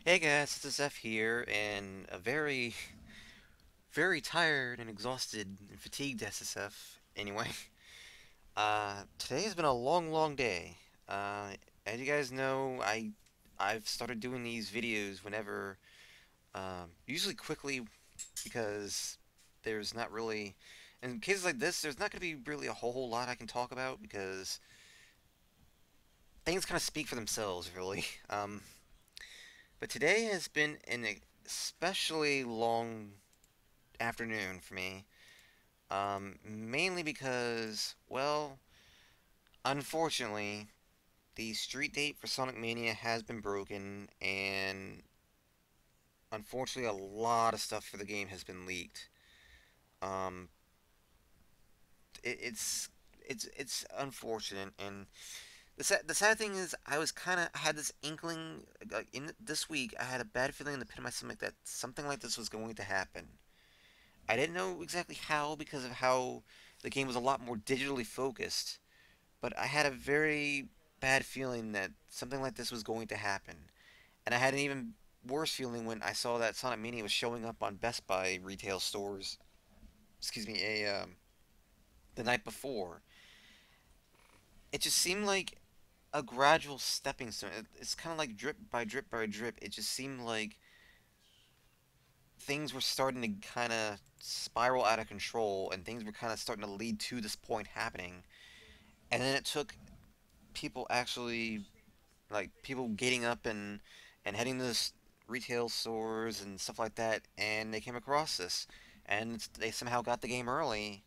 Hey guys, it's F here, and a very, very tired and exhausted and fatigued SSF. Anyway, today has been a long, long day. As you guys know, I've started doing these videos whenever, usually quickly because there's not really, in cases like this, there's not going to be really a whole lot I can talk about because things kind of speak for themselves, really. But today has been an especially long afternoon for me. Mainly because, well, unfortunately, the street date for Sonic Mania has been broken, and unfortunately, a lot of stuff for the game has been leaked. Um, it's unfortunate, and the sad thing is, I had this inkling in this week. I had a bad feeling in the pit of my stomach that something like this was going to happen. I didn't know exactly how because of how the game was a lot more digitally focused. But I had a very bad feeling that something like this was going to happen. And I had an even worse feeling when I saw that Sonic Mania was showing up on Best Buy retail stores, excuse me, the night before. It just seemed like a gradual stepping stone. It's kind of like drip by drip by drip. It just seemed like things were starting to kind of spiral out of control and things were kind of starting to lead to this point happening. And then it took people actually like people getting up and heading to retail stores and stuff like that, and they came across this, and they somehow got the game early.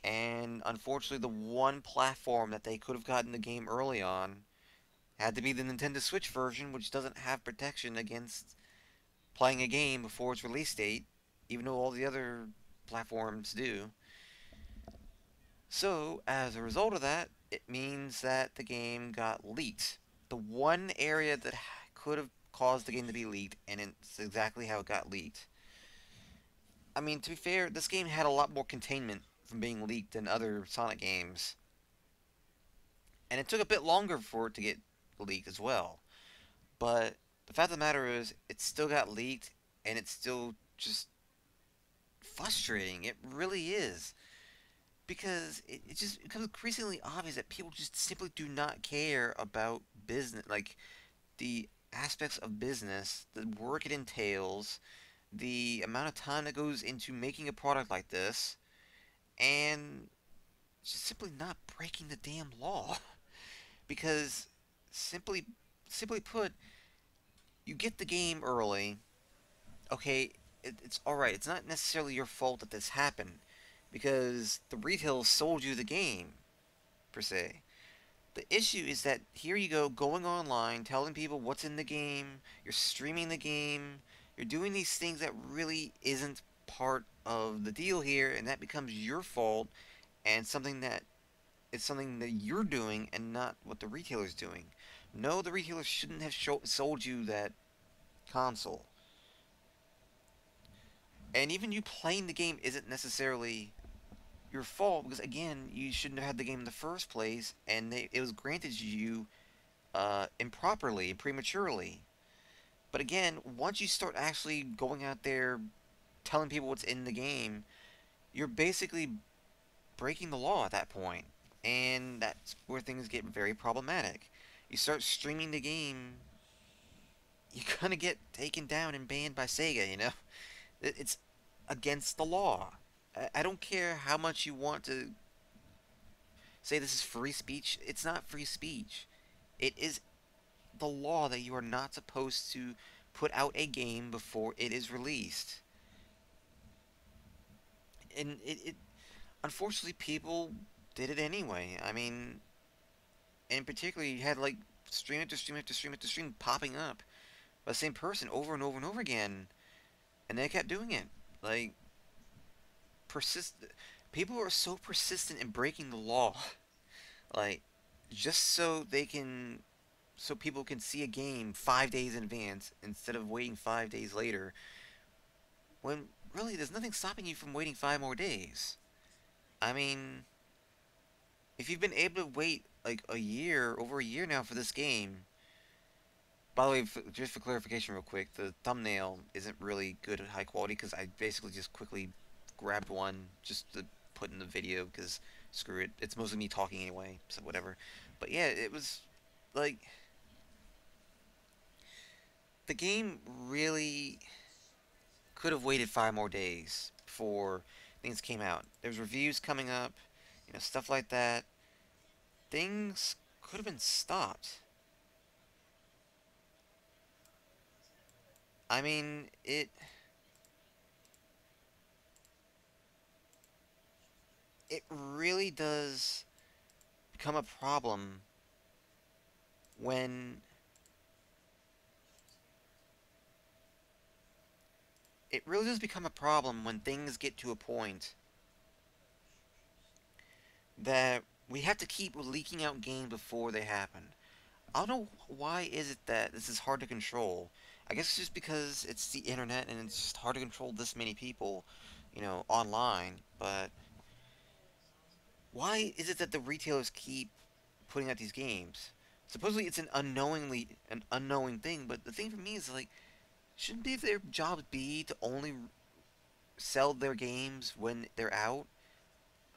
And unfortunately, the one platform that they could have gotten the game early on had to be the Nintendo Switch version, which doesn't have protection against playing a game before its release date, even though all the other platforms do. So, as a result of that, it means that the game got leaked. The one area that could have caused the game to be leaked, and it's exactly how it got leaked. I mean, to be fair, this game had a lot more containment from being leaked than other Sonic games, and it took a bit longer for it to get leaked as well. But the fact of the matter is, it still got leaked, and it's still just frustrating. It really is. Because it just becomes increasingly obvious that people just simply do not care about business, like the aspects of business, the work it entails, the amount of time that goes into making a product like this, and just simply not breaking the damn law. Because simply, simply put, you get the game early. Okay, it's all right. It's not necessarily your fault that this happened, because the retail sold you the game per se. The issue is that here you go going online, telling people what's in the game, you're streaming the game, you're doing these things that really isn't part of the deal here, and that becomes your fault and something that it's something that you're doing and not what the retailer's doing. No, the retailer shouldn't have sold you that console. And even you playing the game isn't necessarily your fault because again, you shouldn't have had the game in the first place, and it was granted to you improperly, prematurely. But again, once you start actually going out there telling people what's in the game, you're basically breaking the law at that point. And that's where things get very problematic. You start streaming the game, you're gonna get taken down and banned by Sega, you know? It's against the law. I don't care how much you want to say this is free speech. It's not free speech. It is the law that you are not supposed to put out a game before it is released. And it unfortunately people did it anyway. I mean, and particularly you had like stream after stream after stream after stream popping up by the same person over and over and over again, and they kept doing it. Like persist people are so persistent in breaking the law. Like just so people can see a game 5 days in advance instead of waiting 5 days later when really there's nothing stopping you from waiting 5 more days. I mean, if you've been able to wait like a year, over a year now for this game, By the way, just for clarification, real quick, the thumbnail isn't really good at high quality because I basically just quickly grabbed one just to put in the video because screw it, it's mostly me talking anyway, so whatever. But yeah, it was like the game really could have waited 5 more days before things came out. There's reviews coming up, stuff like that. Things could have been stopped. I mean, it really does become a problem when it really does become a problem when things get to a point that we have to keep leaking out games before they happen. I don't know why is it that this is hard to control. I guess it's just because it's the internet and it's just hard to control this many people, online. But why is it that the retailers keep putting out these games? Supposedly it's an unknowing thing, but the thing for me is like, shouldn't their job be to only sell their games when they're out?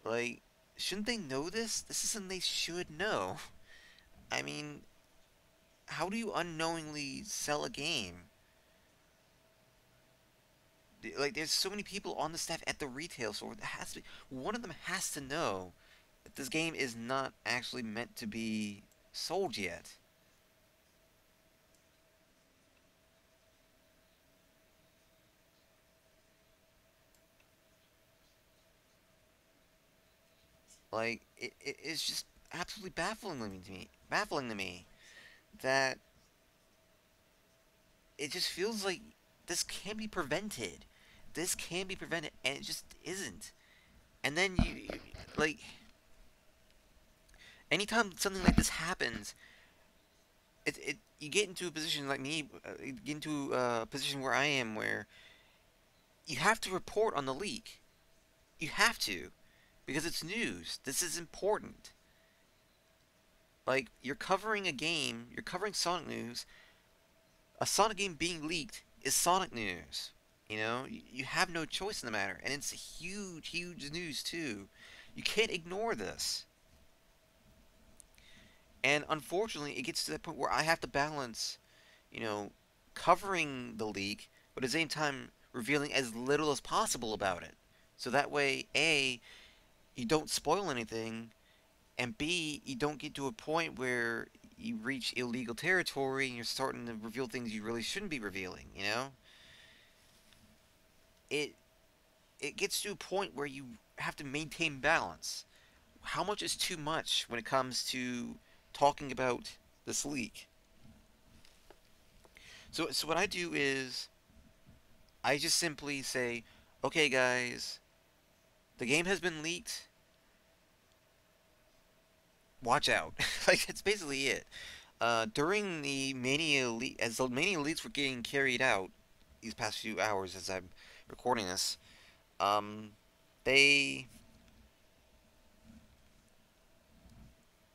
Like, shouldn't they know this? This is something they should know. I mean, how do you unknowingly sell a game? Like, there's so many people on the staff at the retail store. That has to be, one of them has to know that this game is not actually meant to be sold yet. Like, it's just absolutely baffling to me that it just feels like this can be prevented. This can be prevented, and it just isn't. And then like, anytime something like this happens, you get into a position like me, you get into a position where I am, where you have to report on the leak. You have to, because it's news. This is important. Like, you're covering a game, you're covering Sonic news. A Sonic game being leaked is Sonic news. You have no choice in the matter, and it's huge, huge news too. You can't ignore this. And unfortunately, it gets to that point where I have to balance, you know, covering the leak, but at the same time revealing as little as possible about it. So that way, A, you don't spoil anything, and B, you don't get to a point where you reach illegal territory and you're starting to reveal things you really shouldn't be revealing. It it gets to a point where you have to maintain balance. How much is too much when it comes to talking about this leak? So what I do is I just simply say, "Okay, guys, the game has been leaked. Watch out." Like, that's basically it. During the Mania as the Mania leaks were getting carried out these past few hours as I'm recording this, um, they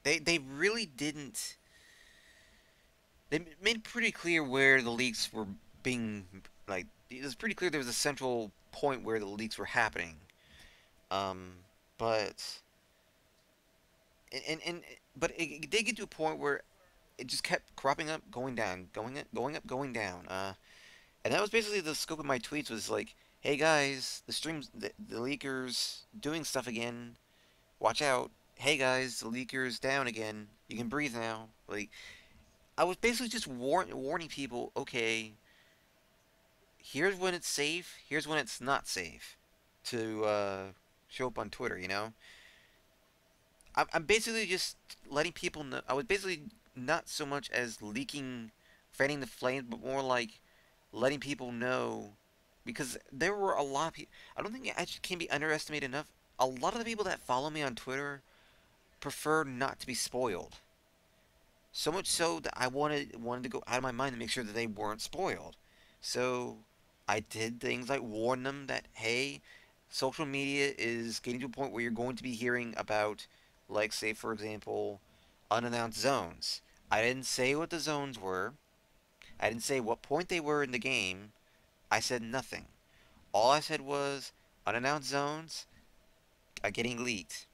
they really didn't. They made it pretty clear where the leaks were being, like, it was pretty clear there was a central point where the leaks were happening. Um, but and but it did get to a point where it just kept cropping up, going down, going up, going up, going down. And that was basically the scope of my tweets, was like, "Hey guys, the leakers doing stuff again. Watch out. Hey guys, the leakers down again. You can breathe now." Like, I was basically just warning people. Okay, here's when it's safe. Here's when it's not safe to show up on Twitter. I'm basically just letting people know. I was basically not so much as leaking, fanning the flames, but more like letting people know, because there were a lot of people. I don't think it actually can be underestimated enough. A lot of the people that follow me on Twitter prefer not to be spoiled. So much so that I wanted to go out of my mind to make sure that they weren't spoiled. So I did things like warn them that, hey, social media is getting to a point where you're going to be hearing about, like, say for example, unannounced zones. I didn't say what the zones were. I didn't say what point they were in the game. I said nothing. All I said was unannounced zones are getting leaked.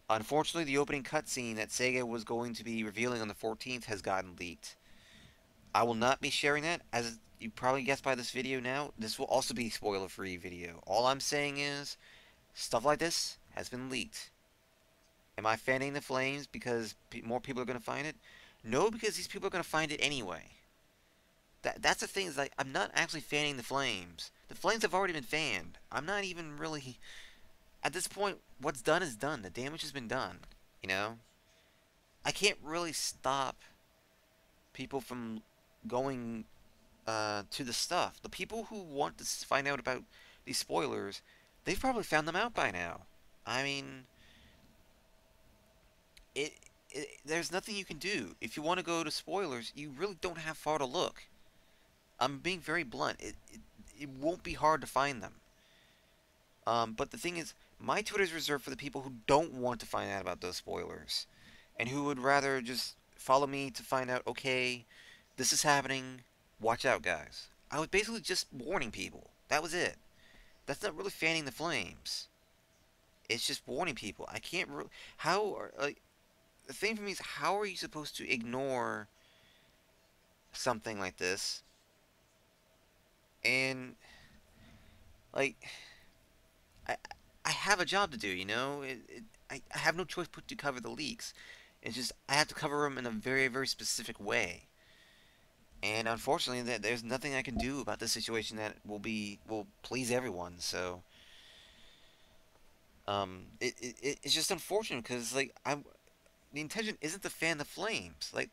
Unfortunately, the opening cutscene that Sega was going to be revealing on the 14th has gotten leaked. I will not be sharing that. As you probably guessed by this video now, this will also be a spoiler-free video. All I'm saying is, stuff like this has been leaked. Am I fanning the flames because more people are going to find it? No, because these people are going to find it anyway. That's the thing, is like, I'm not actually fanning the flames. The flames have already been fanned. I'm not even really... At this point, what's done is done. The damage has been done. You know? I can't really stop people from going to the stuff. The people who want to find out about these spoilers, they've probably found them out by now. I mean, it, there's nothing you can do. If you want to go to spoilers, you really don't have far to look. I'm being very blunt. It won't be hard to find them. But the thing is, my Twitter is reserved for the people who don't want to find out about those spoilers, and who would rather just follow me to find out, okay, this is happening, watch out, guys. I was basically just warning people. That was it. That's not really fanning the flames. It's just warning people. I can't really... How... Like, the thing for me is, how are you supposed to ignore something like this? And, like... I, I have a job to do, you know? I have no choice but to cover the leaks. It's just, I have to cover them in a very, very specific way. And unfortunately, there's nothing I can do about this situation that will please everyone. So, it's just unfortunate because, like, the intention isn't to fan the flames. Like,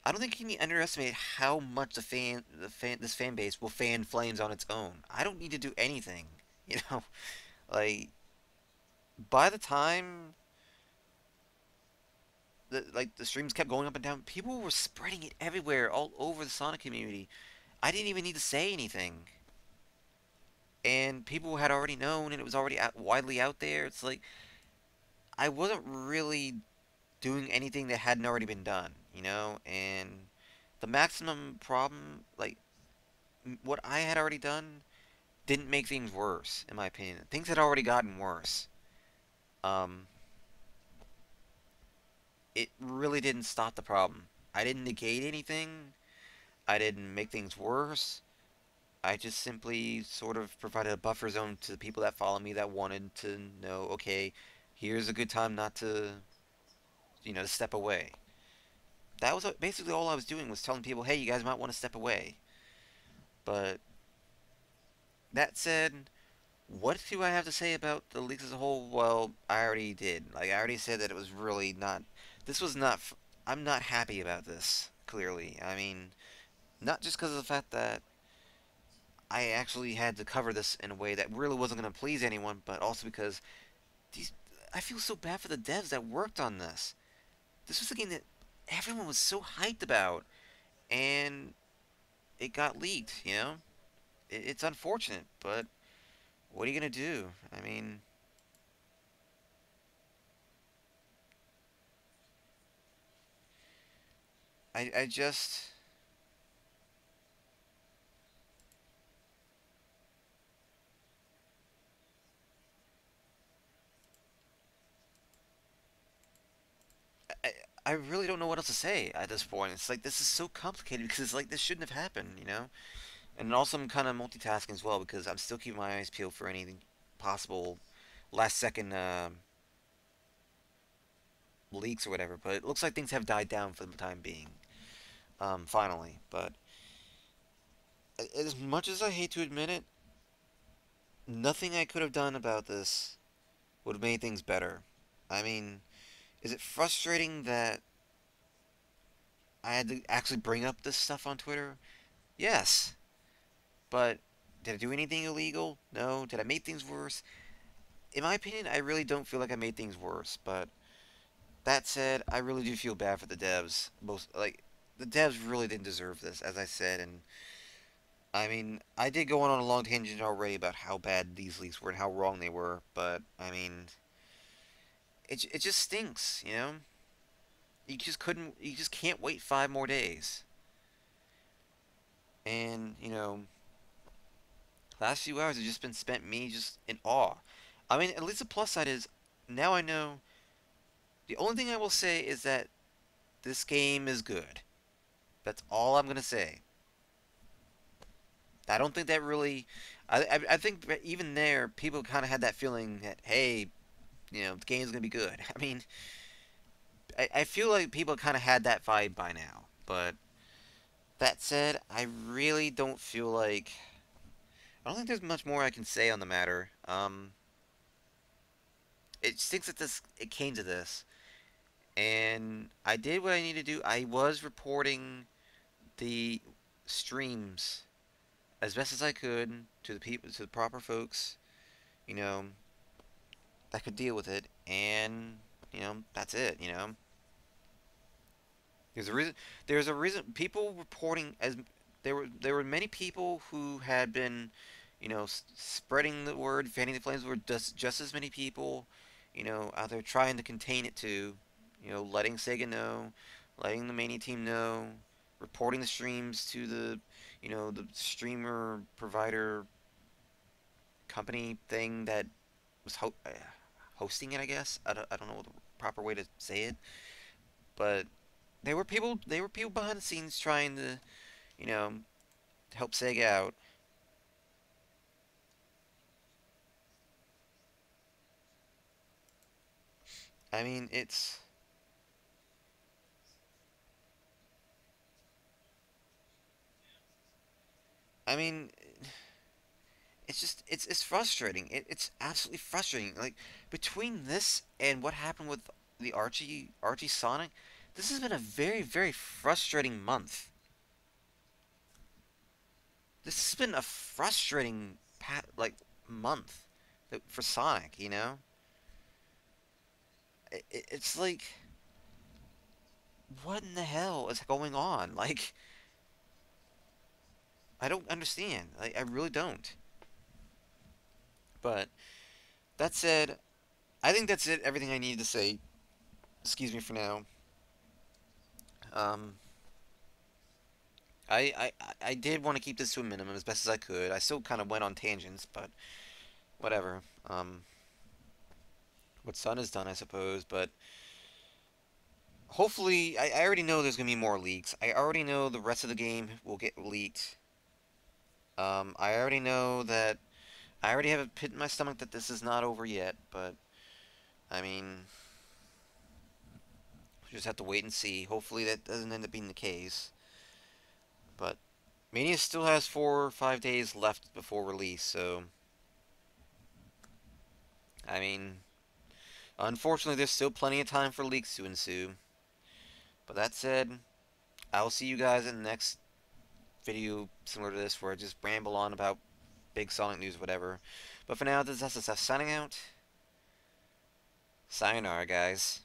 I don't think you can underestimate how much this fan base will fan flames on its own. I don't need to do anything, you know. Like, by the time the streams kept going up and down, people were spreading it everywhere, all over the Sonic community. I didn't even need to say anything, and people had already known, and it was already widely out there. It's like I wasn't really doing anything that hadn't already been done, you know. And the maximum problem, like what I had already done, didn't make things worse, in my opinion. Things had already gotten worse. Um, it really didn't stop the problem. I didn't negate anything. I didn't make things worse. I just simply sort of provided a buffer zone to the people that follow me that wanted to know, okay, here's a good time not to, to step away. That was basically all I was doing, was telling people, hey, you guys might want to step away. But that said, what do I have to say about the leaks as a whole? Well, I already did. Like, I already said that it was really not. This was not. I'm not happy about this. Clearly, I mean, not just because of the fact that I actually had to cover this in a way that really wasn't going to please anyone, but also because these. I feel so bad for the devs that worked on this. This was a game that everyone was so hyped about, and it got leaked. It's unfortunate, but what are you gonna do? I mean, I just I, I really don't know what else to say at this point. It's like this is so complicated because it's like this shouldn't have happened. And also I'm kind of multitasking as well because I'm still keeping my eyes peeled for anything possible last second leaks or whatever. But it looks like things have died down for the time being. Finally, but as much as I hate to admit it, nothing I could have done about this would have made things better. I mean, is it frustrating that I had to actually bring up this stuff on Twitter? Yes. But did I do anything illegal? No. Did I make things worse? In my opinion, I really don't feel like I made things worse. But that said, I really do feel bad for the devs. Most like the devs really didn't deserve this, as I said. And I mean, I did go on a long tangent already about how bad these leaks were and how wrong they were. But I mean, it just stinks. You just can't wait 5 more days. And, last few hours have just been spent me just in awe. I mean, at least the plus side is now I know. The only thing I will say is that this game is good. That's all I'm gonna say. I don't think that really. I think that even there, people kind of had that feeling that hey, the game's gonna be good. I mean, I feel like people kind of had that vibe by now. But that said, I really don't feel like. I don't think there's much more I can say on the matter. It stinks that it came to this, and I did what I needed to do. I was reporting the streams as best as I could to the people, to the proper folks, you know, that could deal with it, and that's it. There's a reason. There's a reason. People reporting as there were many people who had been, spreading the word, fanning the flames. Were just as many people, out there trying to contain it too. Letting Sega know, letting the Mania team know, reporting the streams to the streamer provider company thing that was hosting it. I guess I don't know the proper way to say it, but there were people behind the scenes trying to, you know, help Sega out. I mean, I mean, it's frustrating. It's absolutely frustrating. Like between this and what happened with the Archie Sonic, this has been a very very frustrating month. This has been a frustrating like month for Sonic. It's like what in the hell is going on? Like I don't understand. I really don't. But that said, I think that's it. Everything I needed to say. Excuse me for now. Um, I did want to keep this to a minimum as best as I could. I still kind of went on tangents, but whatever. What's done is done, I suppose. But hopefully, I already know there's gonna be more leaks. I already know the rest of the game will get leaked. I already know that I already have a pit in my stomach that this is not over yet. But I mean, we just have to wait and see. Hopefully, that doesn't end up being the case. But Mania still has 4 or 5 days left before release, so I mean, unfortunately, there's still plenty of time for leaks to ensue. But that said, I'll see you guys in the next video similar to this, where I just ramble on about big Sonic news, whatever. But for now, this is SSF signing out. Sayonara, guys.